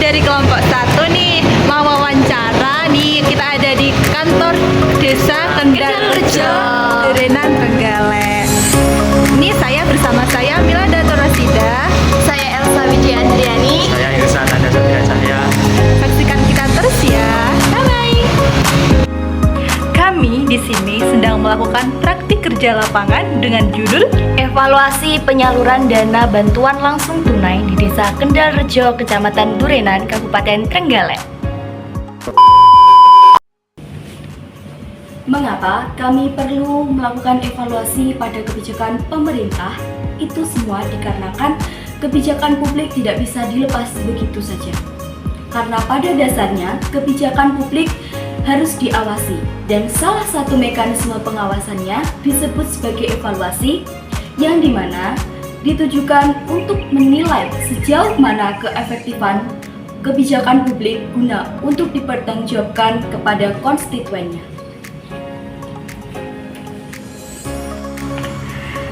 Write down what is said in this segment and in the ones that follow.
dari kelompok 1 nih mau wawancara nih. Kita ada di kantor Desa Kendalrejo, Durenan, Trenggalek. Ini saya bersama saya Mila Dato Rasida. Saya Elsa Widiandriani. Saya Irsa Tanda Satria Cahya. Saksikan kita terus ya. Bye-bye. Kami di sini sedang melakukan praktik kerja lapangan dengan judul Evaluasi penyaluran dana bantuan langsung tunai di Desa Kendalrejo, Kecamatan Durenan, Kabupaten Trenggalek. Mengapa kami perlu melakukan evaluasi pada kebijakan pemerintah? Itu semua dikarenakan kebijakan publik tidak bisa dilepas begitu saja. Karena pada dasarnya kebijakan publik harus diawasi, dan salah satu mekanisme pengawasannya disebut sebagai evaluasi, yang dimana ditujukan untuk menilai sejauh mana keefektifan kebijakan publik guna untuk dipertanggungjawabkan kepada konstituennya.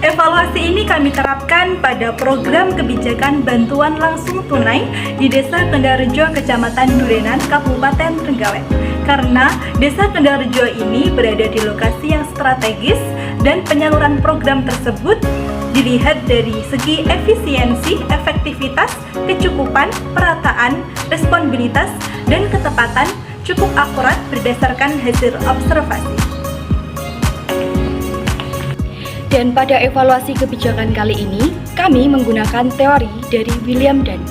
Evaluasi ini kami terapkan pada program kebijakan bantuan langsung tunai di Desa Kendalrejo, Kecamatan Durenan, Kabupaten Trenggalek. Karena Desa Kendalrejo ini berada di lokasi yang strategis dan penyaluran program tersebut dilihat dari segi efisiensi, efektivitas, kecukupan, perataan, responsibilitas, dan ketepatan cukup akurat berdasarkan hasil observasi. Dan pada evaluasi kebijakan kali ini, kami menggunakan teori dari William Dunn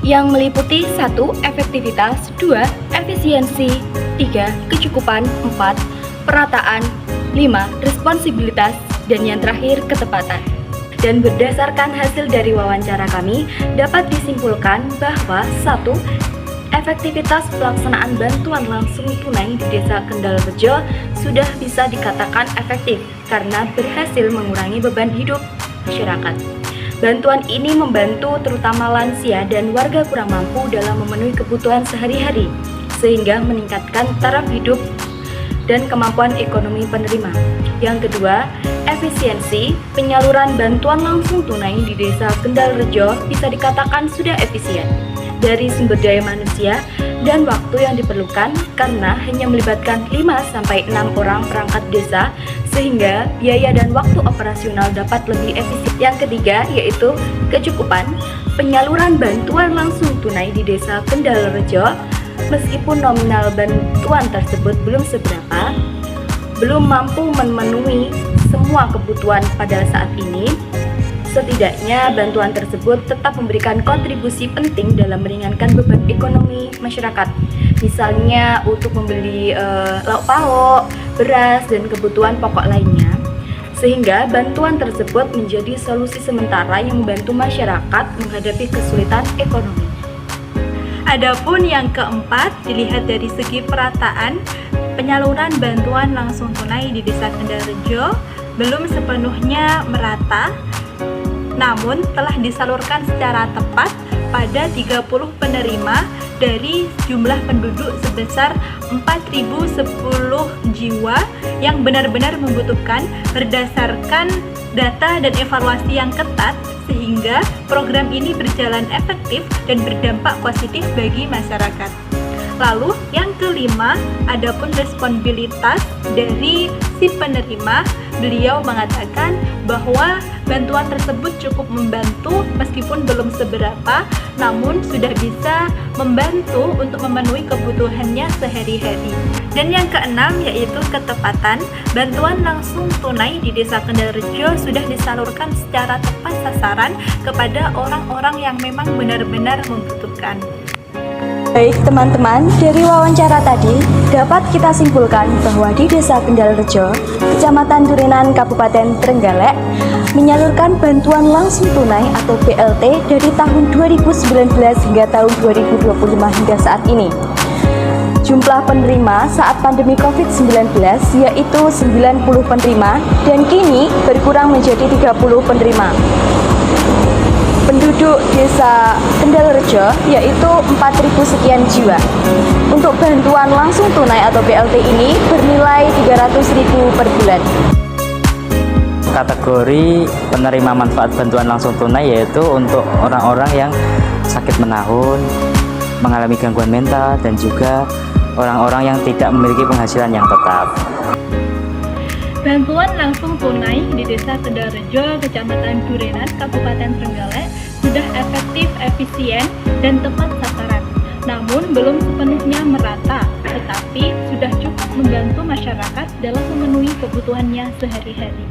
yang meliputi 1. Efektivitas, 2. Efisiensi, 3. Kecukupan, 4. Perataan, 5. Responsibilitas, dan yang terakhir ketepatan. Dan berdasarkan hasil dari wawancara kami, dapat disimpulkan bahwa 1. Efektivitas pelaksanaan bantuan langsung tunai di Desa Kendalrejo sudah bisa dikatakan efektif karena berhasil mengurangi beban hidup masyarakat. Bantuan ini membantu terutama lansia dan warga kurang mampu dalam memenuhi kebutuhan sehari-hari, sehingga meningkatkan taraf hidup dan kemampuan ekonomi penerima. Yang kedua, efisiensi penyaluran bantuan langsung tunai di Desa Kendalrejo bisa dikatakan sudah efisien dari sumber daya manusia dan waktu yang diperlukan karena hanya melibatkan 5-6 orang perangkat desa sehingga biaya dan waktu operasional dapat lebih efisien. Yang ketiga yaitu kecukupan penyaluran bantuan langsung tunai di Desa Kendalrejo. Meskipun nominal bantuan tersebut belum seberapa, belum mampu memenuhi semua kebutuhan pada saat ini, setidaknya bantuan tersebut tetap memberikan kontribusi penting dalam meringankan beban ekonomi masyarakat. Misalnya untuk membeli lauk pauk, beras, dan kebutuhan pokok lainnya. Sehingga bantuan tersebut menjadi solusi sementara yang membantu masyarakat menghadapi kesulitan ekonomi. Adapun yang keempat, dilihat dari segi perataan, penyaluran bantuan langsung tunai di Desa Kendalrejo belum sepenuhnya merata, namun telah disalurkan secara tepat pada 30 penerima dari jumlah penduduk sebesar 4.010 jiwa yang benar-benar membutuhkan berdasarkan data dan evaluasi yang ketat, sehingga program ini berjalan efektif dan berdampak positif bagi masyarakat. Lalu yang kelima, adapun responsibilitas dari si penerima, beliau mengatakan bahwa bantuan tersebut cukup membantu meskipun belum seberapa, namun sudah bisa membantu untuk memenuhi kebutuhannya sehari-hari. Dan yang keenam yaitu ketepatan, bantuan langsung tunai di Desa Kendalrejo sudah disalurkan secara tepat sasaran kepada orang-orang yang memang benar-benar membutuhkan. Baik teman-teman, dari wawancara tadi dapat kita simpulkan bahwa di Desa Kendalrejo, Kecamatan Durenan, Kabupaten Trenggalek menyalurkan bantuan langsung tunai atau BLT dari tahun 2019 hingga tahun 2025 hingga saat ini. Jumlah penerima saat pandemi COVID-19 yaitu 90 penerima dan kini berkurang menjadi 30 penerima. Penduduk Desa Kendalrejo yaitu 4.000 sekian jiwa. Untuk bantuan langsung tunai atau BLT ini bernilai 300.000 per bulan. Kategori penerima manfaat bantuan langsung tunai yaitu untuk orang-orang yang sakit menahun, mengalami gangguan mental dan juga orang-orang yang tidak memiliki penghasilan yang tetap. Bantuan langsung tunai di Desa Kendalrejo, Kecamatan Durenan, Kabupaten Trenggalek sudah efektif, efisien, dan tepat sasaran. Namun belum sepenuhnya merata, tetapi sudah cukup membantu masyarakat dalam memenuhi kebutuhannya sehari-hari.